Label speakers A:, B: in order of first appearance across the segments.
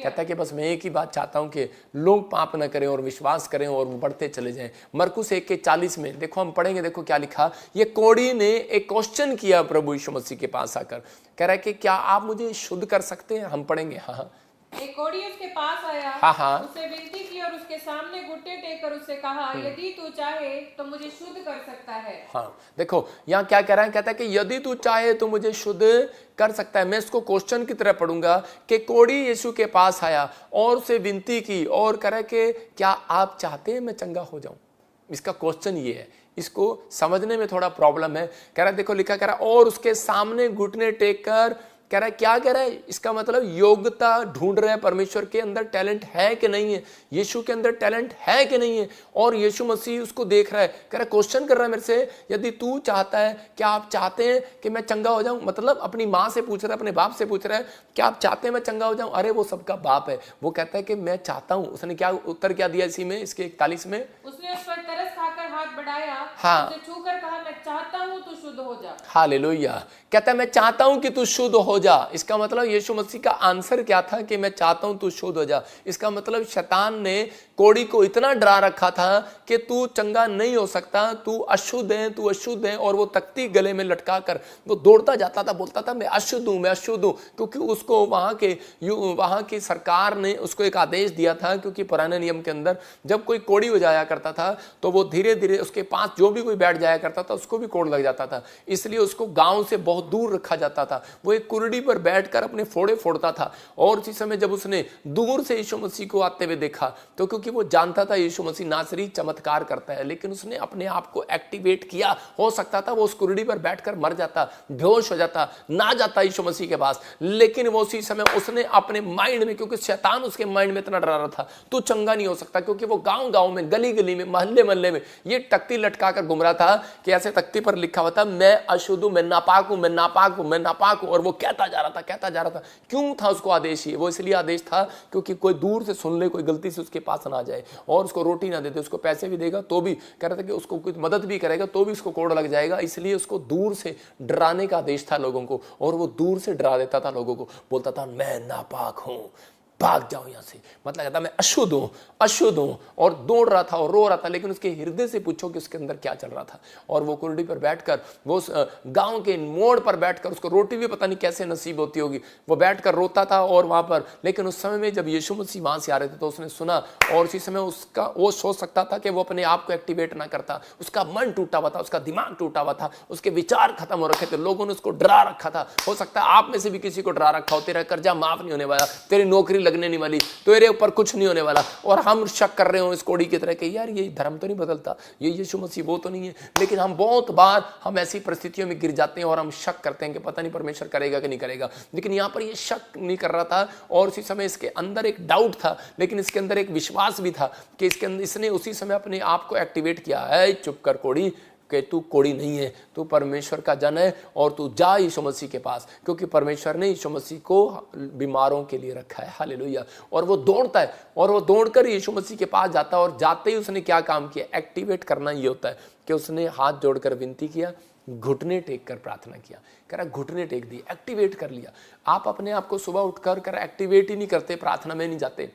A: कहता है कि बस मैं एक ही बात चाहता हूं कि लोग पाप न करें और विश्वास करें और वो बढ़ते चले जाएं। मरकुस 1:40 में देखो, हम पढ़ेंगे, देखो क्या लिखा। ये कोढ़ी ने एक क्वेश्चन किया प्रभु यीशु मसीह के पास आकर, कह रहा है कि क्या आप मुझे शुद्ध कर सकते हैं? हम पढ़ेंगे। हाँ,
B: एक कोढ़ी उसके पास आया,
A: हाँ,
B: उससे विनती की और उसके सामने घुटने टेक कर उससे कहा, यदि तू चाहे तो मुझे शुद्ध कर सकता है।
A: हाँ, देखो यहाँ क्या कह रहा है। कहता है कि यदि तू चाहे तो मुझे शुद्ध कर सकता है। मैं इसको क्वेश्चन की तरह पढ़ूंगा कि कोढ़ी यीशु के पास आया और उसे विनती की और कह रहा है कि क्या आप चाहते हैं मैं चंगा हो जाऊं? इसका क्वेश्चन ये है, इसको समझने में थोड़ा प्रॉब्लम है। कह रहा है, देखो लिखा, कह रहा और उसके सामने घुटने टेक कर, कह रहा है क्या कह रहा है? इसका मतलब योग्यता ढूंढ रहा है, परमेश्वर के अंदर टैलेंट है कि नहीं है, यीशु के अंदर टैलेंट है कि नहीं है। और यीशु मसीह उसको देख रहा है, कह रहा है, क्वेश्चन कर रहा है मेरे से, यदि तू चाहता है, क्या आप चाहते हैं कि मैं चंगा हो जाऊं? मतलब अपनी माँ से पूछ रहा है, अपने बाप से पूछ रहा है, क्या आप चाहते हैं मैं चंगा हो जाऊं? अरे वो सबका बाप है, वो कहता है कि मैं चाहता हूं। उसने क्या उत्तर क्या दिया इसी में, इसके 41 में?
B: उसने उस पर तरस खाकर हाथ बढ़ाया,
A: हाँ,
B: उसे छूकर कहा, मैं चाहता हूं तू शुद्ध हो जा।
A: हालेलुया। कहता है मैं चाहता हूं कि तू शुद्ध हो जा। इसका मतलब यीशु मसीह का आंसर क्या था कि मैं चाहता हूं तू शुद्ध हो जा। इसका मतलब शैतान ने कोढ़ी को इतना डरा रखा था कि तू चंगा नहीं हो सकता, तू अशुद्ध है, तू अशुद्ध है। और वो तख्ती गले में लटका कर वो दौड़ता जाता था, बोलता था मैं अशुद्ध हूं, मैं अशुद्ध हूं। क्योंकि उसको वहां की सरकार ने उसको एक आदेश दिया था, क्योंकि पुराने नियम के अंदर जब कोई कोढ़ी हो जाया करता था तो वो धीरे धीरे उसके पास जो भी कोई बैठ जाया करता था उसको भी कोढ़ लग जाता था। इसलिए उसको गांव से बहुत दूर रखा जाता था। वो एक कुर्डी पर बैठकर अपने फोड़े फोड़ता था। और उसी समय जब उसने दूर से यीशु मसीह को आते हुए देखा, तो क्योंकि वो जानता था यीशु मसीह नासरी चमत्कार करता है, लेकिन उसने अपने आप को एक्टिवेट किया। हो सकता था वो उस कुर्डी पर बैठकर मर जाता, बेहोश हो जाता, ना जाता यीशु मसीह के पास। लेकिन वो उसी समय उसने अपने माइंड में, क्योंकि शैतान उसके माइंड में इतना डरा रहा था, तू चंगा नहीं हो सकता, क्योंकि वो गांव गांव में, गली गली में, मोहल्ले मोहल्ले में ये तख्ती लटका कर घूम रहा था कि ऐसे तख्ती पर लिखा हुआ था, मैं अशुद्ध हूं, मैं नापाक हूं, मैं नापाक हूं, मैं नापाक हूं। और वो कहता जा रहा था, कहता जा रहा था। क्यों था उसको आदेश? ये वो इसलिए आदेश था क्योंकि कोई दूर से सुन ले, कोई गलती से उसके पास ना जाए और उसको रोटी ना दे दे, उसको पैसे भी देगा तो भी, कह रहा था कि उसको कुछ मदद भी करेगा तो भी उसको कोड़ लग जाएगा। इसलिए उसको दूर से डराने का आदेश था लोगों को, और वो दूर से डरा देता था लोगों को, बोलता था मैं नापाक हूं, भाग जाओ यहां से। मतलब कहता मैं अशुद्ध हूं, अशुद्ध हूं। और दौड़ रहा था और रो रहा था। लेकिन उसके हृदय से पूछो कि उसके अंदर क्या चल रहा था। और वो कुर्डी पर बैठकर, वो गांव के मोड़ पर बैठकर, उसको रोटी भी पता नहीं कैसे नसीब होती होगी, वो बैठकर रोता था। और वहां पर, लेकिन उस समय में जब यीशु मसीह वहां से आ रहे थे तो उसने सुना, और उसी समय उसका वो सोच सकता था कि वो अपने आप को एक्टिवेट ना करता। उसका मन टूटा हुआ था, उसका दिमाग टूटा हुआ था, उसके विचार खत्म हो रखे थे, लोगों ने उसको डरा रखा था। हो सकता है आप में से भी किसी को डरा रखा हो, तेरा कर्जा माफ नहीं होने वाला, तेरी नौकरी लगने नहीं वाली, तेरे ऊपर कुछ नहीं होने वाला। और हम शक कर रहे हो इस कोढ़ी की तरह कि यार ये धर्म तो नहीं बदलता, ये यीशु मसीह वो तो नहीं है। लेकिन हम बहुत बार हम ऐसी परिस्थितियों में गिर जाते हैं और हम शक करते हैं कि पता नहीं परमेश्वर करेगा कि नहीं करेगा। लेकिन यहाँ पर ये शक नहीं कर रहा था, और उसी समय इसके अंदर एक डाउट था, लेकिन इसके अंदर एक विश्वास भी था कि इसके अंदर इसने उसी समय अपने आप को एक्टिवेट किया है। चुप कर कोढ़ी, कि तू कोढ़ी नहीं है, तू परमेश्वर का जन है, और तू जा यीशु मसीह के पास, क्योंकि परमेश्वर ने यीशु मसीह को बीमारों के लिए रखा है। हालेलुया। और वो दौड़ता है, और वो दौड़कर यीशु मसीह के पास जाता है। और जाते ही उसने क्या काम किया? एक्टिवेट करना ये होता है कि उसने हाथ जोड़कर विनती किया, घुटने टेक कर प्रार्थना किया। कह रहा घुटने टेक दिए, एक्टिवेट कर लिया। आप अपने आप को सुबह उठकर एक्टिवेट ही नहीं करते, प्रार्थना में नहीं जाते,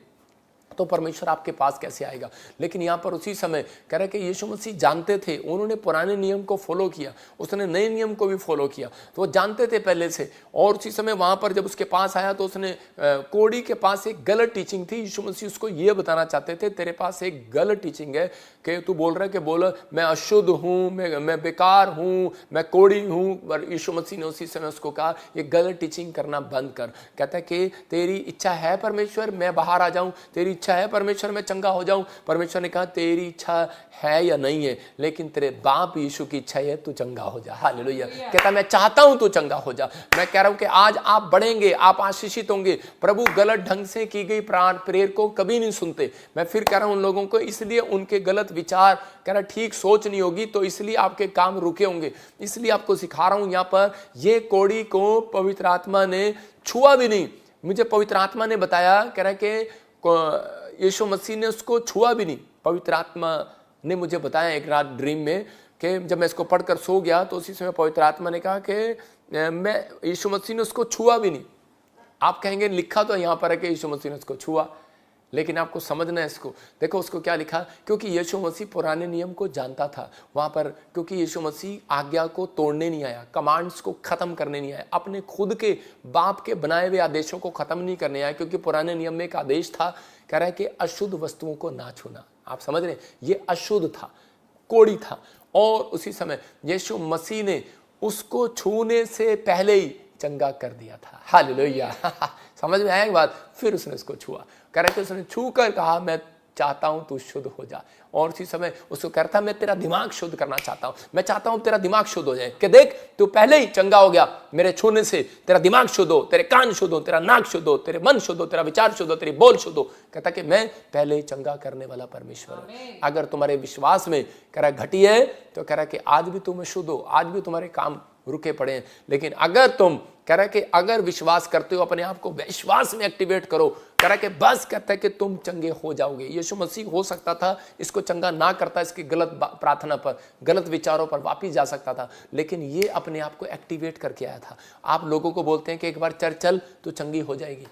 A: तो परमेश्वर आपके पास कैसे आएगा? लेकिन यहाँ पर उसी समय कह रहे कि यीशु मसीह जानते थे, उन्होंने पुराने नियम को फॉलो किया, उसने नए नियम को भी फॉलो किया, तो वो जानते थे पहले से। और उसी समय वहाँ पर जब उसके पास आया तो उसने कोढ़ी के पास एक गलत टीचिंग थी। यीशु मसीह उसको ये बताना चाहते थे, तेरे पास एक गलत टीचिंग है कि तू बोल रहा है कि बोल मैं अशुद्ध हूँ, मैं बेकार हूँ, मैं कोढ़ी हूँ। पर यीशु मसीह ने उसी समय उसको कहा ये गलत टीचिंग करना बंद कर। कहता है कि तेरी इच्छा है परमेश्वर मैं बाहर आ जाऊँ, तेरी इच्छा है परमेश्वर मैं चंगा हो जाऊं। परमेश्वर ने कहा तेरी इच्छा है या नहीं है, लेकिन तेरे बाप यीशु की इच्छा है तू चंगा हो जा। हालेलुया। कहता मैं चाहता हूं तू चंगा हो जा। मैं कह रहा हूं कि आज आप बढ़ेंगे, आप आशीषित होंगे। प्रभु गलत ढंग से की गई प्रेयर को कभी नहीं सुनते। मैं फिर कह रहा हूं उन लोगों को, इसलिए उनके गलत विचार, कह रहा ठीक सोच नहीं होगी तो इसलिए आपके काम रुके होंगे। इसलिए आपको सिखा रहा हूं यहाँ पर, ये कोढ़ी को पवित्र आत्मा ने छुआ भी नहीं। मुझे पवित्र आत्मा ने बताया, कह रहा कि यीशु मसीह ने उसको छुआ भी नहीं। पवित्र आत्मा ने मुझे बताया एक रात ड्रीम में कि जब मैं इसको पढ़कर सो गया तो उसी समय पवित्र आत्मा ने कहा कि मैं यीशु मसीह ने उसको छुआ भी नहीं। आप कहेंगे लिखा तो यहाँ पर है कि यीशु मसीह ने उसको छुआ, लेकिन आपको समझना है इसको। देखो उसको क्या लिखा, क्योंकि यीशु मसीह पुराने नियम को जानता था वहाँ पर, क्योंकि यीशु मसीह आज्ञा को तोड़ने नहीं आया, कमांड्स को ख़त्म करने नहीं आया, अपने खुद के बाप के बनाए हुए आदेशों को ख़त्म नहीं करने आया। क्योंकि पुराने नियम में एक आदेश था, कह रहा है कि अशुद्ध वस्तुओं को ना छूना। आप समझ रहे हैं, ये अशुद्ध था, कोड़ी था, और उसी समय यीशु मसीह ने उसको छूने से पहले ही चंगा कर दिया था। हालेलुया। समझ में आया एक बात। फिर उसने उसको छुआ, कह रहा है कि उसने छू कर कहा मैं चाहता हूं तू शुद्ध हो जा, और उसी समय उसको कहता मैं तेरा दिमाग शुद्ध करना चाहता हूं, मैं चाहता हूं तेरा दिमाग शुद्ध हो जाए, कि देख तू पहले ही चंगा हो गया मेरे छूने से, तेरा दिमाग शुद्ध हो, तेरे कान शुद्ध हो, तेरा नाक शुद्ध हो, तेरे मन शुद्ध हो, तेरा विचार शुद्ध हो, तेरी बोल शुद्ध हो। कहता कि मैं पहले ही चंगा करने वाला परमेश्वर हूं। अगर तुम्हारे विश्वास में कह रहा घटी है तो कह रहा कि आज भी तुम शुद्ध हो, आज भी तुम्हारे काम रुके पड़े हैं, लेकिन अगर तुम कह रहा है कि अगर विश्वास करते हो, अपने आप को विश्वास में एक्टिवेट करो, कह रहा है कि बस कहता है कि तुम चंगे हो जाओगे। यीशु मसीह हो सकता था इसको चंगा ना करता, इसकी गलत प्रार्थना पर, गलत विचारों पर वापिस जा सकता था, लेकिन ये अपने आप को एक्टिवेट करके आया था। आप लोगों को बोलते हैं कि एक बार चर्च चल तो चंगी हो जाएगी,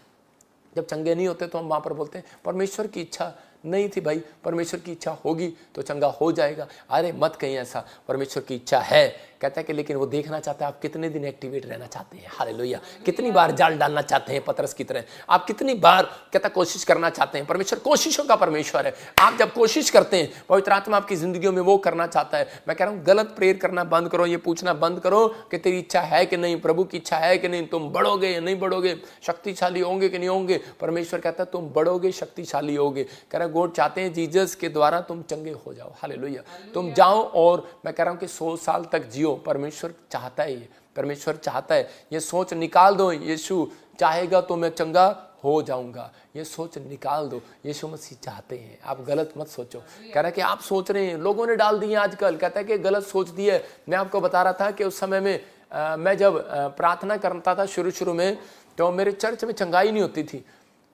A: जब चंगे नहीं होते तो हम वहाँ पर बोलते हैं परमेश्वर की इच्छा नहीं थी भाई, परमेश्वर की इच्छा होगी तो चंगा हो जाएगा। अरे मत कहीं ऐसा, परमेश्वर की इच्छा है, कहता है कि लेकिन वो देखना चाहता है आप कितने दिन एक्टिवेट रहना चाहते हैं। हालेलुया। कितनी बार जाल डालना चाहते हैं पतरस की तरह, आप कितनी बार कहता कोशिश करना चाहते हैं। परमेश्वर कोशिशों का परमेश्वर है। आप जब कोशिश करते हैं, पवित्र आत्मा आपकी जिंदगियों में वो करना चाहता है। मैं कह रहा हूँ गलत प्रेयर करना बंद करो, ये पूछना बंद करो कि तेरी इच्छा है कि नहीं, प्रभु की इच्छा है कि नहीं, तुम बढ़ोगे या नहीं बढ़ोगे, शक्तिशाली होंगे कि नहीं होंगे। परमेश्वर कहता है तुम बढ़ोगे, शक्तिशाली होगे। कह रहा गॉड चाहते हैं जीसस के द्वारा तुम चंगे हो जाओ। हालेलुया। तुम जाओ और मैं कह रहा हूँ कि 100 साल तक जियो। परमेश्वर चाहता है, ये परमेश्वर चाहता है। ये सोच निकाल दो, यीशु चाहेगा तो मैं चंगा हो जाऊंगा, ये सोच निकाल दो। यीशु मसीह चाहते हैं, आप गलत मत सोचो। कह रहा है कि आप सोच रहे हैं, लोगों ने डाल दिए आजकल, कहता है कि गलत सोच दी है। मैं आपको बता रहा था कि उस समय में मैं जब प्रार्थना करता था शुरू में, तो मेरे चर्च में चंगाई नहीं होती थी।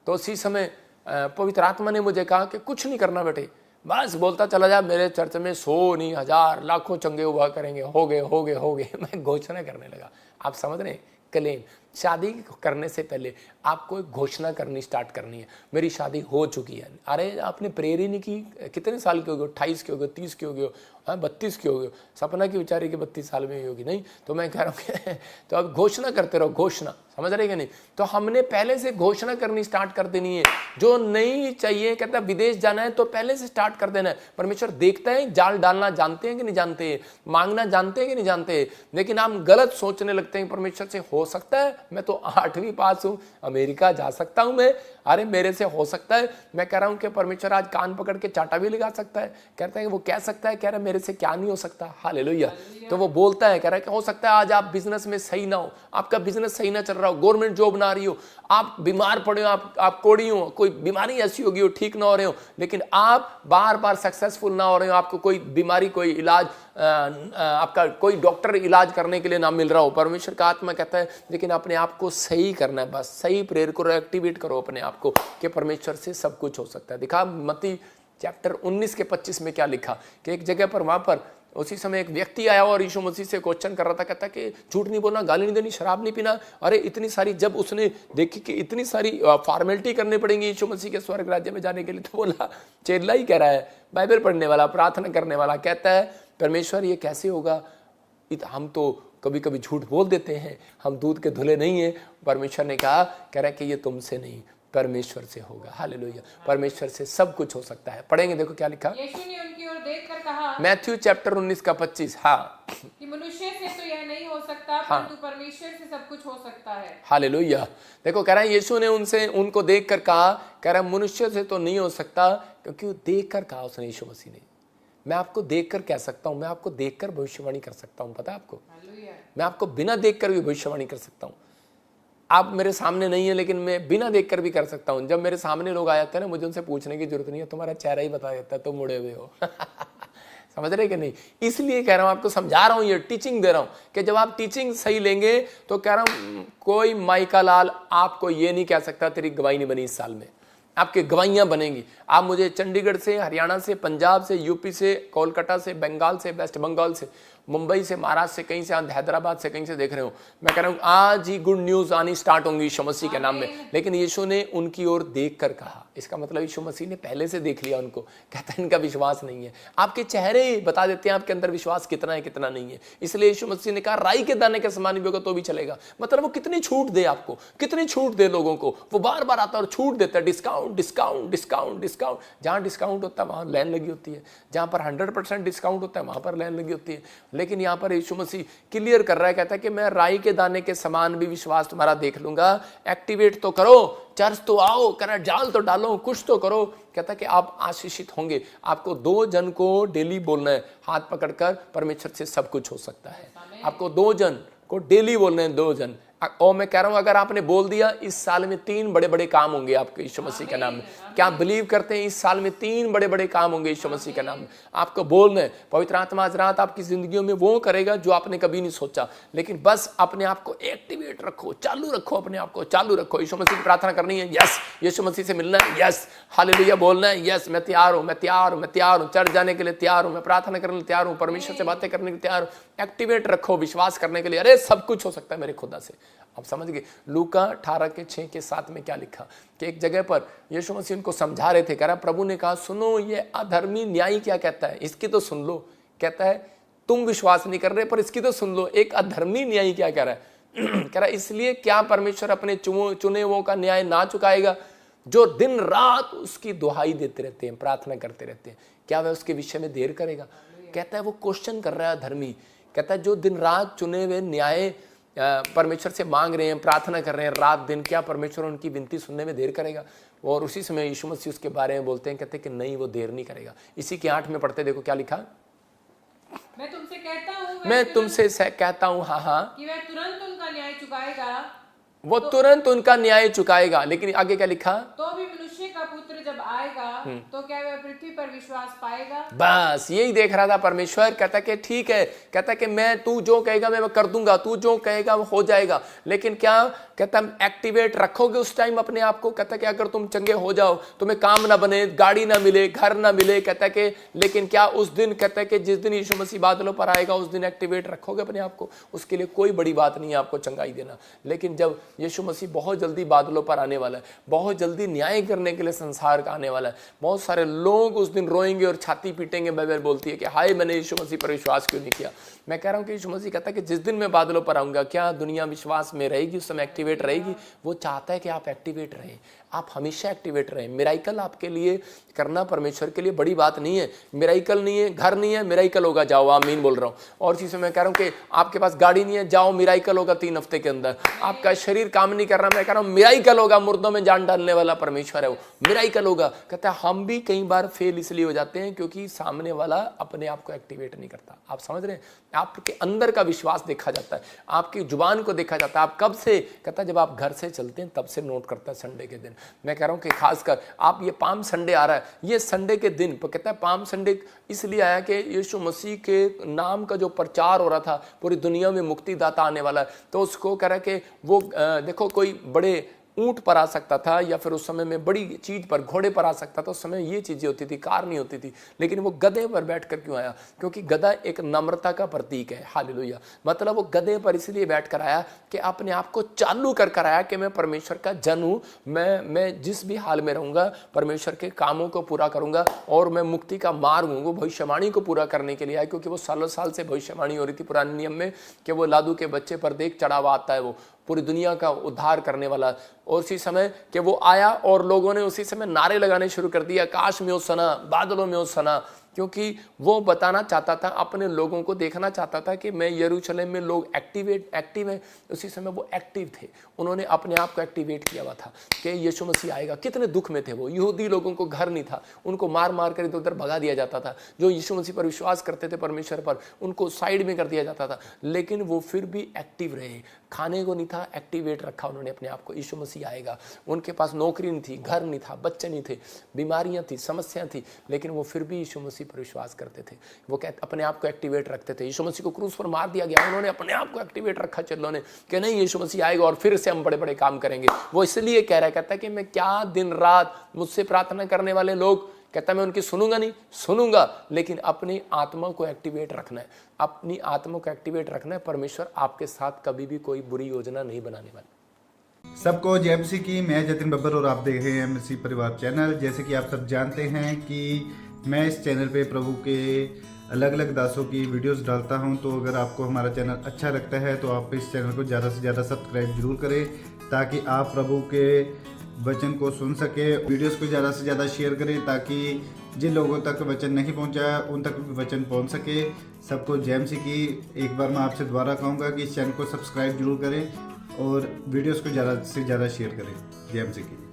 A: तो उसी समय पवित्र आत्मा ने मुझे कहा कि कुछ नहीं करना बेटे, बस बोलता चला जा, मेरे चर्च में 100 नहीं 1000 लाखों चंगे हुआ करेंगे, हो गए। मैं घोषणा करने लगा। आप समझ रहे हैं, क्लेम। शादी करने से पहले आपको एक घोषणा करनी स्टार्ट करनी है, मेरी शादी हो चुकी है। अरे आपने प्रेयर ही नहीं की, कितने साल के हो गए, 28 के हो गए, 30 के हो गए, 32 के हो गए, सपना की विचारी कि 32 साल में ही होगी, नहीं तो मैं कह रहा हूँ तो अब घोषणा करते रहो, घोषणा, समझ रहे कि नहीं। तो हमने पहले से घोषणा करनी स्टार्ट कर देनी है। जो नहीं चाहिए, कहता विदेश जाना है तो पहले से स्टार्ट कर देना है। परमेश्वर देखता है जाल डालना जानते हैं कि नहीं जानते हैं, मांगना जानते हैं कि नहीं जानते हैं, लेकिन हम गलत सोचने लगते हैं परमेश्वर से हो सकता है, मैं तो 8वीं पास हूं, अमेरिका जा सकता हूं मैं, अरे मेरे से हो सकता है। मैं कह रहा हूं कि परमेश्वर आज कान पकड़ के चाटा भी लगा सकता है। कहता है कि वो कह सकता है, कह रहा है मेरे से क्या नहीं हो सकता। हालेलुया। तो वो बोलता है, कह रहा है कि हो सकता है आज आप बिजनेस में सही ना हो, आपका बिजनेस सही ना चल रहा हो, गवर्नमेंट जॉब ना आ रही हो, आप बीमार पड़े हो, आप कोड़ी हो, कोई बीमारी ऐसी होगी हो ठीक ना हो रहे हो, लेकिन आप बार बार सक्सेसफुल ना हो रहे हो, आपको कोई बीमारी, कोई इलाज, आपका कोई डॉक्टर इलाज करने के लिए ना मिल रहा हो। परमेश्वर का आत्मा कहता है लेकिन अपने आप को सही करना है, बस सही प्रेयर को एक्टिवेट करो अपने आप को, कि परमेश्वर से सब कुछ हो सकता है। दिखा मत्ती चैप्टर 19 के 25 में क्या लिखा, कि एक जगह पर वहां पर उसी समय एक व्यक्ति आया और यीशु मसीह से क्वेश्चन कर रहा था। कहता कि झूठ नहीं बोलना, गाली नहीं देनी, शराब नहीं पीना। अरे इतनी सारी, जब उसने देखी कि इतनी सारी फॉर्मेलिटी करनी पड़ेंगी यीशु मसीह के स्वर्ग राज्य में जाने के लिए, तो बोला, चेला ही कह रहा है, बाइबल पढ़ने वाला, प्रार्थना करने वाला, कहता है परमेश्वर ये कैसे होगा, हम तो कभी कभी झूठ बोल देते हैं, हम दूध के धुले नहीं है। परमेश्वर ने कहा, कह रहा है कि ये तुमसे नहीं, परमेश्वर से होगा। हालेलुया। परमेश्वर से सब कुछ हो सकता है। पढ़ेंगे, देखो क्या लिखा।
B: यीशु ने उनकी ओर देखकर कहा,
A: मैथ्यू चैप्टर 19 का 25, हाँ,
B: कि मनुष्य से तो यह नहीं हो सकता, परंतु परमेश्वर से सब कुछ हो सकता है।
A: हालेलुया। देखो कह रहा है यीशु ने उनको देखकर कहा, कह रहा है मनुष्य से तो नहीं हो सकता, क्योंकि वो देखकर कहा उसने, यीशु मसीह ने, मैं आपको देखकर कह सकता हूं, मैं आपको देखकर भविष्यवाणी कर सकता हूं। पता है आपको, मैं आपको बिना देखकर भी भविष्यवाणी कर सकता हूं। आप मेरे सामने नहीं है, लेकिन मैं बिना देखकर भी कर सकता हूं। जब मेरे सामने लोग आ जाते हैं ना, मुझे उनसे पूछने की जरूरत नहीं है, तुम्हारा चेहरा ही बता देता है तुम मुड़े हुए हो। समझ रहे कि नहीं। इसलिए कह रहा हूं, आपको समझा रहा हूं, ये टीचिंग दे रहा हूं कि जब आप टीचिंग सही लेंगे तो कह रहा हूं कोई माइका लाल आपको ये नहीं कह सकता तेरी गवाही नहीं बनी इस साल में, आपकी गवाहियां बनेंगी। आप मुझे चंडीगढ़ से, हरियाणा से, पंजाब से, यूपी से, कोलकाता से, बंगाल से, वेस्ट बंगाल से मुंबई से, महाराष्ट्र से, कहीं से, हैदराबाद से, कहीं से देख रहे हो, मैं कह रहा हूँ आज ही गुड न्यूज आनी स्टार्ट होंगी यीशु मसीह के नाम में। लेकिन यीशु ने उनकी ओर देख कर कहा, इसका मतलब यीशु मसीह ने पहले से देख लिया उनको। कहता है इनका विश्वास नहीं है। आपके चेहरे बता देते हैं आपके अंदर विश्वास कितना है कितना नहीं है। इसलिए यीशु मसीह ने कहा राई के दाने के समान भी होगा तो भी चलेगा। मतलब वो कितनी छूट दे आपको, कितनी छूट दे लोगों को। वो बार बार आता है और छूट देता है, डिस्काउंट डिस्काउंट डिस्काउंट डिस्काउंट। जहां डिस्काउंट होता है वहां लाइन लगी होती है, जहां पर 100% डिस्काउंट होता है वहां पर लाइन लगी होती है। लेकिन यहां पर यीशु मसीह क्लियर कर रहा है, कहता है कि मैं राई के दाने के समान भी विश्वास तुम्हारा देख लूंगा। एक्टिवेट तो करो, चर्च तो आओ, कहना जाल तो डालो, कुछ तो करो। कहता है कि आप आशीषित होंगे। आपको 2 जन को डेली बोलना है, हाथ पकड़कर परमेश्वर से सब कुछ हो सकता है। आपको 2 जन को डेली बोलना है, 2 जन। और मैं कह रहा हूं अगर आपने बोल दिया इस साल में 3 बड़े बड़े काम होंगे आपके यीशु मसीह के नाम में। क्या आप बिलीव करते हैं इस साल में 3 बड़े बड़े काम होंगे यीशु मसीह के नाम में? आपको बोलना है। पवित्र आत्मा आज रात आपकी जिंदगियों में वो करेगा जो आपने कभी नहीं सोचा। लेकिन बस अपने आप को एक्टिवेट रखो, चालू रखो, अपने आप को चालू रखो। यीशु मसीह की प्रार्थना करनी है, यस। यीशु मसीह से मिलना है, यस। हालेलुया बोलना है, यस। मैं तैयार हूं, मैं तैयार हूं, मैं तैयार हूं, चर्च जाने के लिए तैयार हूं, मैं प्रार्थना करने के लिए तैयार हूं, परमेश्वर से बातें करने के लिए तैयार हूं। एक्टिवेट रखो विश्वास करने के लिए। अरे सब कुछ हो सकता है मेरे खुदा से। आप समझ गए? लूका 18:6-7 में क्या लिखा कि एक जगह पर यीशु मसीह उनको समझा रहे थे। कह रहा प्रभु ने कहा सुनो ये अधर्मी न्यायी क्या कहता है, इसकी तो सुन लो। कहता है तुम विश्वास नहीं कर रहे पर इसकी तो सुन लो। एक अधर्मी न्यायी क्या कह रहा है कह रहा इसलिए क्या परमेश्वर अपने चुने हुओं का न्याय ना चुकाएगा जो दिन रात उसकी दुहाई देते रहते हैं, प्रार्थना करते रहते हैं? क्या वह उसके विषय में देर करेगा? कहता है वो क्वेश्चन कर रहा है अधर्मी। कहता है जो दिन रात चुने हुए न्याय परमेश्वर से मांग रहे हैं, प्रार्थना कर रहे हैं रात दिन, क्या परमेश्वर उनकी विनती सुनने में देर करेगा? और उसी समय यीशु मसीह उसके बारे में बोलते हैं, कहते हैं कि नहीं वो देर नहीं करेगा। इसी के 8 में पढ़ते देखो क्या लिखा,
B: मैं तुमसे कहता
A: हूँ हाँ
B: कि वह तुरंत उनका न्याय चुकाएगा।
A: वो तुरंत उनका न्याय चुकाएगा। लेकिन आगे क्या लिखा,
B: तो भी मनुष्य का पुत्र जब आएगा तो क्या वह पृथ्वी पर विश्वास पाएगा?
A: बस यही देख रहा था परमेश्वर। कहता कि ठीक है, कहता कि मैं तू जो कहेगा मैं कर दूंगा, तू जो कहेगा वो हो जाएगा। लेकिन क्या कहता एक्टिवेट रखोगे उस टाइम अपने आप को। कहता कि अगर तुम चंगे हो जाओ, तुम्हें काम ना बने, गाड़ी ना मिले, घर ना मिले, कहता कि लेकिन क्या उस दिन, कहता कि जिस दिन यीशु मसीह बादलों पर आएगा उस दिन एक्टिवेट रखोगे अपने आप को। उसके लिए कोई बड़ी बात नहीं है आपको चंगाई देना। लेकिन जब यीशु मसीह बहुत जल्दी बादलों पर आने वाला है, बहुत जल्दी न्याय करने के लिए संसार का आने वाला है, बहुत सारे लोग उस दिन रोएंगे और छाती पीटेंगे। बाइबल बोलती है कि हाय मैंने यीशु मसीह पर विश्वास क्यों नहीं किया। मैं कह रहा हूं कि यीशु मसीह कहता है कि जिस दिन मैं बादलों पर आऊंगा, क्या दुनिया विश्वास में रहेगी? उस समय एक्टिवेट रहेगी। वो चाहता है कि आप एक्टिवेट रहें, आप हमेशा एक्टिवेट रहें। मिराइकल आपके लिए करना परमेश्वर के लिए बड़ी बात नहीं है। मिराइकल नहीं है, घर नहीं है, मिराइकल होगा, जाओ। आमीन बोल रहा हूँ। और चीज़ मैं कह रहा हूँ कि आपके पास गाड़ी नहीं है, जाओ, मिराइकल होगा 3 हफ्ते के अंदर। आपका शरीर काम नहीं कर रहा, मैं कह रहा हूँ मिराइकल होगा। मुर्दों में जान डालने वाला परमेश्वर है, वो मिराइकल होगा। कहता है हम भी कई बार फेल इसलिए हो जाते हैं क्योंकि सामने वाला अपने आप को एक्टिवेट नहीं करता। आप समझ रहे हैं? आपके अंदर का विश्वास देखा जाता है, आपकी जुबान को देखा जाता है। आप कब से, कहता है जब आप घर से चलते हैं तब से नोट करता है संडे के दिन। मैं कह रहा हूं कि खासकर आप ये पाम संडे आ रहा है, ये संडे के दिन पर कहता है पाम संडे इसलिए आया कि यीशु मसीह के नाम का जो प्रचार हो रहा था, पूरी दुनिया में मुक्तिदाता आने वाला है। तो उसको कह रहा है कि वो देखो कोई बड़े ऊंट पर आ सकता था या फिर उस समय में बड़ी चीज पर, घोड़े पर आ सकता था। उस समय ये चीजें होती थी, कार नहीं होती थी। लेकिन वो गधे पर बैठकर क्यों आया? क्योंकि गधा एक नम्रता का प्रतीक है। हालेलुया। मतलब वो गधे पर इसलिए बैठकर आया कि अपने आप को चालू कर आया कि मैं परमेश्वर का जन हूं, मैं जिस भी हाल में रहूंगा परमेश्वर के कामों को पूरा करूंगा और मैं मुक्ति का मार्ग हूं। वो भविष्यवाणी को पूरा करने के लिए आया, क्योंकि वो सालों साल से भविष्यवाणी हो रही थी पुराने नियम में कि वो लादू के बच्चे पर देख चढ़ावा आता है, वो पूरी दुनिया का उद्धार करने वाला। और उसी समय कि वो आया और लोगों ने उसी समय नारे लगाने शुरू कर दिया, आकाश में होसना, बादलों में होसना। क्योंकि वो बताना चाहता था, अपने लोगों को देखना चाहता था कि मैं यरूशलेम में लोग एक्टिव है। उसी समय वो एक्टिव थे, उन्होंने अपने आप को एक्टिवेट किया हुआ था कि यीशु मसीह आएगा। कितने दुख में थे वो। यहूदी लोगों को घर नहीं था, उनको मार मार कर इधर उधर भगा दिया जाता था। जो यीशु मसीह पर विश्वास करते थे परमेश्वर पर, उनको साइड में कर दिया जाता था। लेकिन वो फिर भी एक्टिव रहे। खाने को नहीं था, एक्टिवेट रखा उन्होंने अपने आप को। यीशु मसीह आएगा। उनके पास नौकरी नहीं थी, घर नहीं था, बच्चे नहीं थे, बीमारियां थी, समस्याएं थी, लेकिन वो फिर भी यीशु मसीह पर विश्वास करते थे। वो अपने आप को एक्टिवेट रखते थे। यीशु मसीह को क्रूस पर मार दिया गया, उन्होंने अपने आप को एक्टिवेट रखा चलो ने कि नहीं यीशु मसीह आएगा और फिर से हम बड़े बड़े काम करेंगे। वो इसलिए कह रहा, कहता है कि मैं क्या दिन रात मुझसे प्रार्थना करने वाले लोग कहता मैं उनकी सुनूंगा नहीं, सुनूंगा, लेकिन अपनी आत्मा को एक्टिवेट रखना है, अपनी आत्मा को एक्टिवेट रखना है। परमेश्वर आपके साथ कभी भी कोई बुरी योजना नहीं बनाने वाला।
C: सबको जय मसीह की। मैं जतिन बब्बर और आप देख रहे हैं मसीह परिवार चैनल। जैसे कि आप सब जानते हैं कि मैं इस चैनल पे प्रभु के अलग अलग दासों की वीडियोस डालता हूं, तो अगर आपको हमारा चैनल अच्छा लगता है तो आप इस चैनल को ज़्यादा से ज़्यादा सब्सक्राइब जरूर करें, ताकि आप प्रभु के वचन को सुन सके। वीडियोस को ज़्यादा से ज़्यादा शेयर करें, ताकि जिन लोगों तक वचन नहीं पहुंचा उन तक भी वचन पहुंच सके। सबको जय मसीह की। एक बार मैं आपसे दोबारा कहूँगा कि इस चैनल को सब्सक्राइब जरूर करें और वीडियोस को ज़्यादा से ज़्यादा शेयर करें। जय मसीह की।